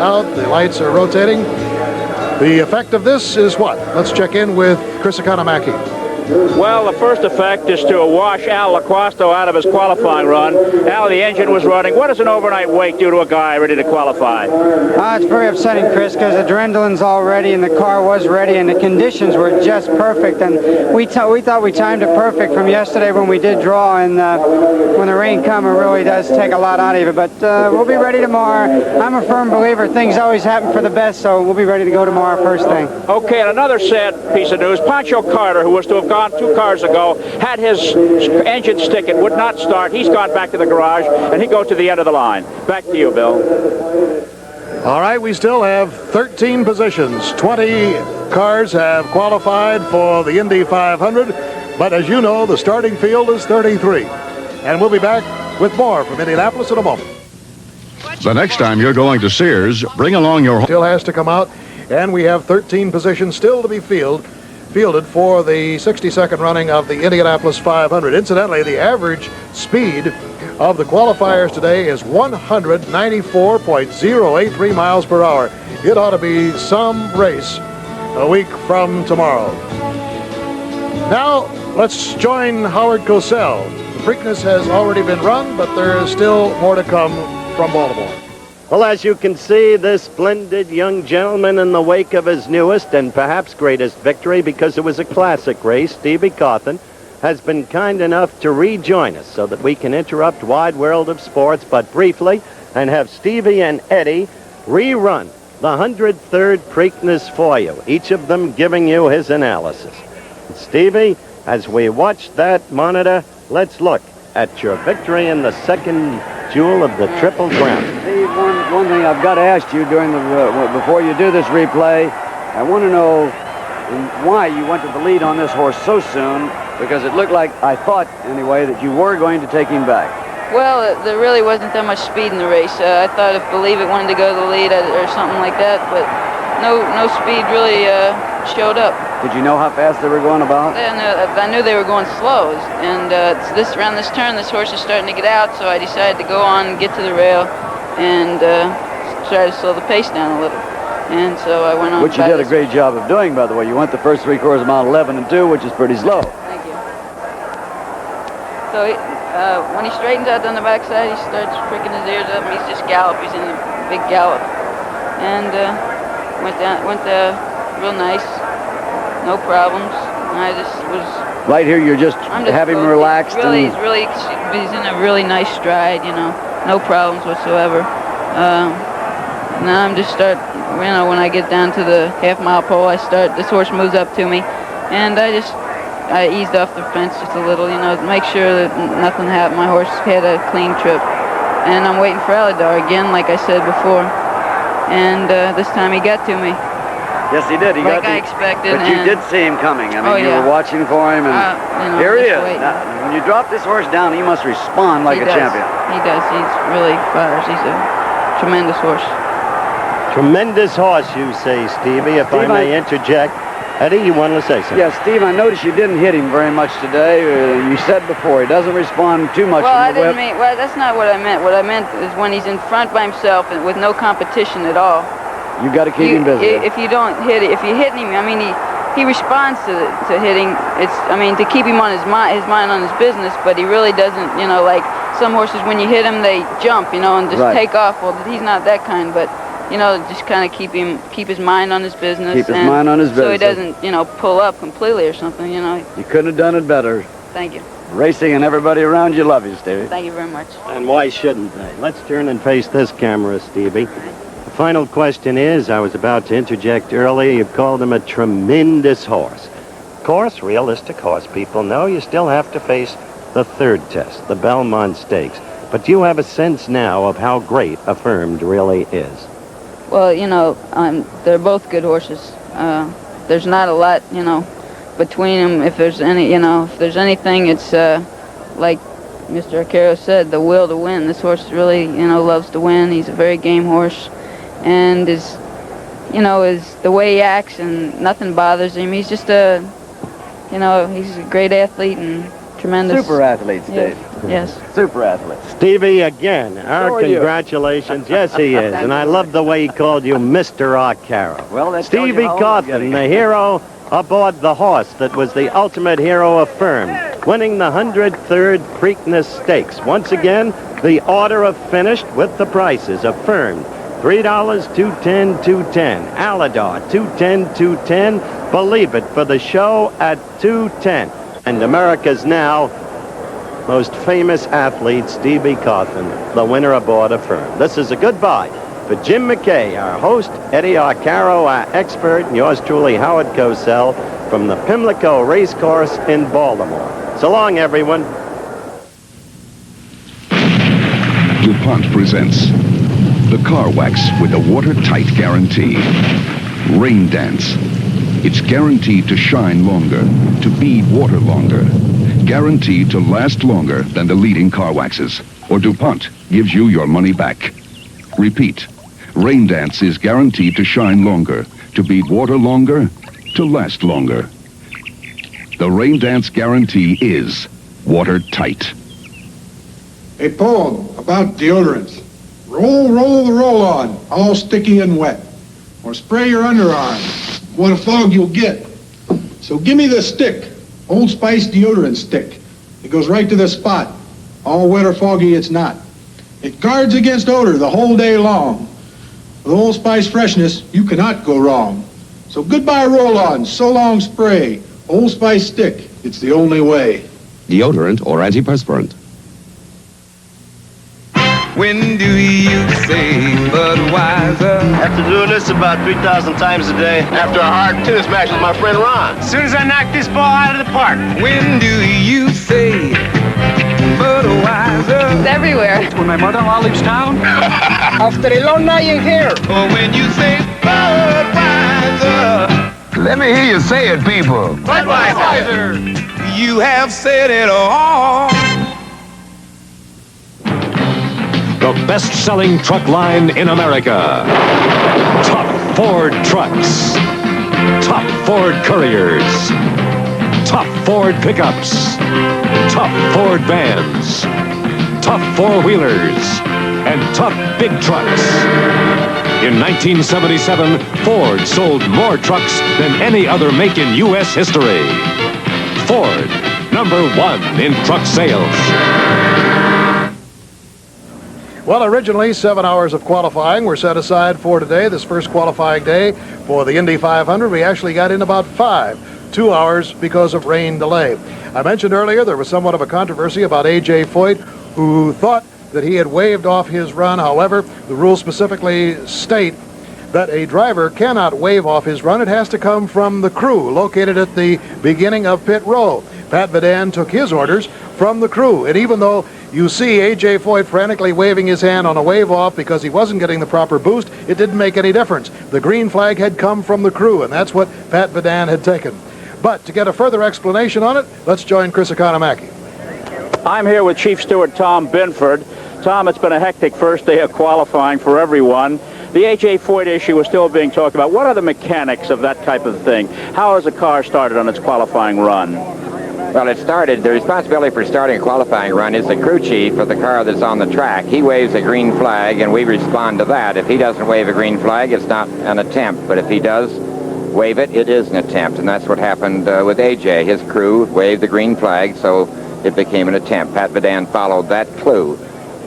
Out, the lights are rotating. The effect of this is what? Let's check in with Chris Economaki. Well, the first effect is to wash Al LaQuasto out of his qualifying run. Al, the engine was running. What does an overnight wait do to a guy ready to qualify? It's very upsetting, Chris, because the adrenaline's all ready and the car was ready and the conditions were just perfect. And we thought we timed it perfect from yesterday when we did draw, and when the rain comes, it really does take a lot out of it. But we'll be ready tomorrow. I'm a firm believer things always happen for the best, so we'll be ready to go tomorrow first thing. Okay, and another sad piece of news. Pancho Carter, who was to have gone 2 cars ago, had his engine stick. It would not start. He's gone back to the garage, and he goes to the end of the line. Back to you, Bill. All right, we still have 13 positions. 20 cars have qualified for the Indy 500, but as you know, the starting field is 33. And we'll be back with more from Indianapolis in a moment. The next time you're going to Sears, bring along your... Still has to come out, and we have 13 positions still to be fielded for the 60-second running of the Indianapolis 500. Incidentally, the average speed of the qualifiers today is 194.083 miles per hour. It ought to be some race a week from tomorrow. Now, let's join Howard Cosell. The Preakness has already been run, but there is still more to come from Baltimore. Well, as you can see, this splendid young gentleman in the wake of his newest and perhaps greatest victory, because it was a classic race, Stevie Cawthon, has been kind enough to rejoin us so that we can interrupt Wide World of Sports, but briefly, and have Stevie and Eddie rerun the 103rd Preakness for you, each of them giving you his analysis. And Stevie, as we watch that monitor, let's look at your victory in the second jewel of the Triple Crown. Steve, one thing I've got to ask you during before you do this replay, I want to know why you went to the lead on this horse so soon, because it looked like, I thought anyway, that you were going to take him back. Well, there really wasn't that much speed in the race. I thought if Believe It wanted to go to the lead or something like that, but no speed really showed up. Did you know how fast they were going about? I knew they were going slow, and around this turn, this horse is starting to get out, so I decided to go on and get to the rail and try to slow the pace down a little. And so I went on. Which you did a great job of doing, by the way. You went the first 3/4 mile 11 and 2, which is pretty slow. Thank you. So when he straightens out on the backside, he starts pricking his ears up, and he's just gallop. He's in a big gallop, and went real nice, no problems. I just was right here. You're just having him relaxed. He's in a really nice stride, no problems whatsoever. Now I'm just when I get down to the half-mile pole, this horse moves up to me, and I eased off the fence just a little, to make sure that nothing happened. My horse had a clean trip, and I'm waiting for Aladar again, like I said before, and this time he got to me. Yes, he did. I expected. But you did see him coming. I mean, you were watching for him, and here he is. Now, when you drop this horse down, he must respond like a champion. He does. He's really fires. He's a tremendous horse. Tremendous horse, you say, Stevie. If I may interject. Eddie, you wanted to say something? Yes, Steve, I noticed you didn't hit him very much today. You said before, he doesn't respond too much from the whip. Well, that's not what I meant. What I meant is when he's in front by himself and with no competition at all. You got to keep him busy. If you don't hit it, if you hit him, I mean, he responds to hitting. To keep him on his mind on his business, but he really doesn't, like some horses, when you hit them, they jump, and just take off. Well, he's not that kind, but just kind of keep his mind on his business. Keep his mind on his business. So he doesn't, pull up completely or something, You couldn't have done it better. Thank you. Racing and everybody around you love you, Stevie. Thank you very much. And why shouldn't they? Let's turn and face this camera, Stevie. The final question is, I was about to interject earlier, you called him a tremendous horse. Of course, realistic horse people know you still have to face the third test, the Belmont Stakes. But do you have a sense now of how great Affirmed really is? Well, they're both good horses. There's not a lot, between them. If there's anything, it's like Mr. Arcaro said, the will to win. This horse really, loves to win. He's a very game horse, and is the way he acts, and nothing bothers him. He's just he's a great athlete and tremendous. Super athlete, Steve. Yeah. Yes. Super athlete. Stevie, again, our So are you. congratulations. Yes, he is. And I love the way he called you Mr. Arcaro. Well, that tells you Stevie how old I'm Cawthon, getting. the hero aboard the horse that was the ultimate hero of Firm, winning the 103rd Preakness Stakes. Once again, the order of finished with the prices of Firm. $3, $2.10, $2.10. Aladar, $2.10, $2.10. Believe It for the show at $2.10. And America's now most famous athlete, Stevie Cawthon, the winner aboard of Firm. This is a goodbye for Jim McKay, our host, Eddie Arcaro, our expert, and yours truly, Howard Cosell, from the Pimlico Racecourse in Baltimore. So long, everyone. DuPont presents the car wax with the watertight guarantee. Rain Dance. It's guaranteed to shine longer, to bead water longer, guaranteed to last longer than the leading car waxes. Or DuPont gives you your money back. Repeat. Rain Dance is guaranteed to shine longer, to bead water longer, to last longer. The Rain Dance guarantee is watertight. A poem about deodorants. Roll, roll the roll-on, all sticky and wet. Or spray your underarms. What a fog you'll get. So give me the stick, Old Spice deodorant stick. It goes right to the spot. All wet or foggy it's not. It guards against odor the whole day long. With Old Spice freshness, you cannot go wrong. So goodbye roll-on, so long spray. Old Spice stick, it's the only way. Deodorant or antiperspirant. When do you say Budweiser? After doing this about 3,000 times a day. After a hard tennis match with my friend Ron. As soon as I knock this ball out of the park. When do you say Budweiser? It's everywhere. When my mother-in-law leaves town? After a long night in here. Or when you say Budweiser? Let me hear you say it, people. Budweiser! You have said it all. The best-selling truck line in America. Top Ford trucks. Top Ford Couriers. Top Ford pickups. Top Ford vans. Top four-wheelers. And top big trucks. In 1977, Ford sold more trucks than any other make in U.S. history. Ford, #1 in truck sales. Well, originally 7 hours of qualifying were set aside for today, this first qualifying day for the Indy 500. We actually got in about 2 hours because of rain delay. I mentioned earlier there was somewhat of a controversy about A.J. Foyt, who thought that he had waved off his run. However, the rules specifically state that a driver cannot wave off his run. It has to come from the crew located at the beginning of pit row. Pat Vidan took his orders from the crew, and even though you see A.J. Foyt frantically waving his hand on a wave-off because he wasn't getting the proper boost, it didn't make any difference. The green flag had come from the crew, and that's what Pat Vidan had taken. But to get a further explanation on it, let's join Chris Economaki. I'm here with Chief Steward Tom Binford. Tom, it's been a hectic first day of qualifying for everyone. The A.J. Foyt issue is still being talked about. What are the mechanics of that type of thing? How has a car started on its qualifying run? Well, the responsibility for starting a qualifying run is the crew chief of the car that's on the track. He waves a green flag, and we respond to that. If he doesn't wave a green flag, it's not an attempt. But if he does wave it, it is an attempt. And that's what happened with A.J. His crew waved the green flag, so it became an attempt. Pat Vidan followed that clue.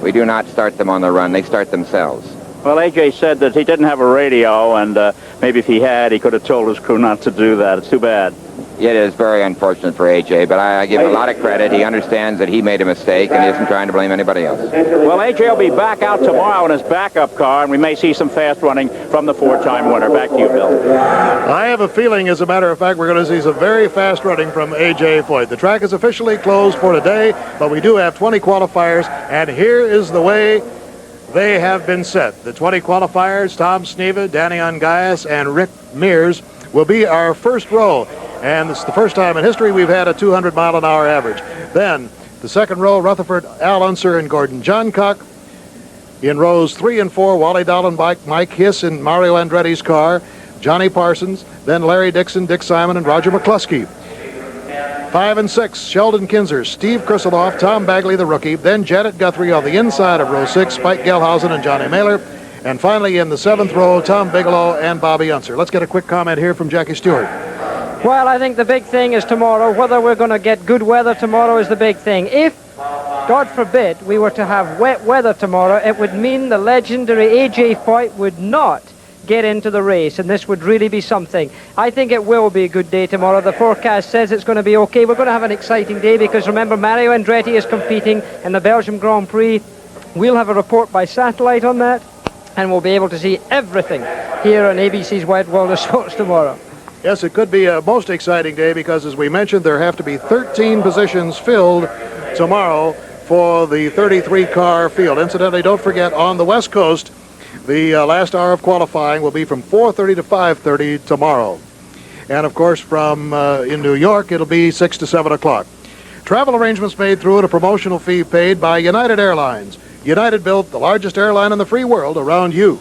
We do not start them on the run. They start themselves. Well, A.J. said that he didn't have a radio, and maybe if he had, he could have told his crew not to do that. It's too bad. It is very unfortunate for A.J., but I give him a lot of credit. He understands that he made a mistake, and he isn't trying to blame anybody else. Well, A.J. will be back out tomorrow in his backup car, and we may see some fast running from the four-time winner. Back to you, Bill. I have a feeling, as a matter of fact, we're going to see some very fast running from A.J. Foyt. The track is officially closed for today, but we do have 20 qualifiers, and here is the way they have been set. The 20 qualifiers, Tom Sneva, Danny Ongaias, and Rick Mears, will be our first row. And it's the first time in history we've had a 200-mile-an-hour average. Then, the second row, Rutherford, Al Unser, and Gordon Johncock. In rows 3 and 4, Wally Dolan, Mike Hiss, and Mario Andretti's car. Johnny Parsons, then Larry Dixon, Dick Simon, and Roger McCluskey. 5 and 6, Sheldon Kinzer, Steve Krisseloff, Tom Bagley, the rookie. Then Janet Guthrie on the inside of row 6, Spike Gelhausen and Johnny Mailer. And finally in the 7th row, Tom Bigelow and Bobby Unser. Let's get a quick comment here from Jackie Stewart. Well, I think the big thing is tomorrow. Whether we're going to get good weather tomorrow is the big thing. If, God forbid, we were to have wet weather tomorrow, it would mean the legendary A.J. Foyt would not get into the race, and this would really be something. I think it will be a good day tomorrow. The forecast says it's going to be okay. We're going to have an exciting day because, remember, Mario Andretti is competing in the Belgium Grand Prix. We'll have a report by satellite on that, and we'll be able to see everything here on ABC's Wide World of Sports tomorrow. Yes, it could be a most exciting day because, as we mentioned, there have to be 13 positions filled tomorrow for the 33-car field. Incidentally, don't forget, on the West Coast, the last hour of qualifying will be from 4:30 to 5:30 tomorrow. And, of course, from in New York, it'll be 6 to 7 o'clock. Travel arrangements made through it, a promotional fee paid by United Airlines. United built the largest airline in the free world around you.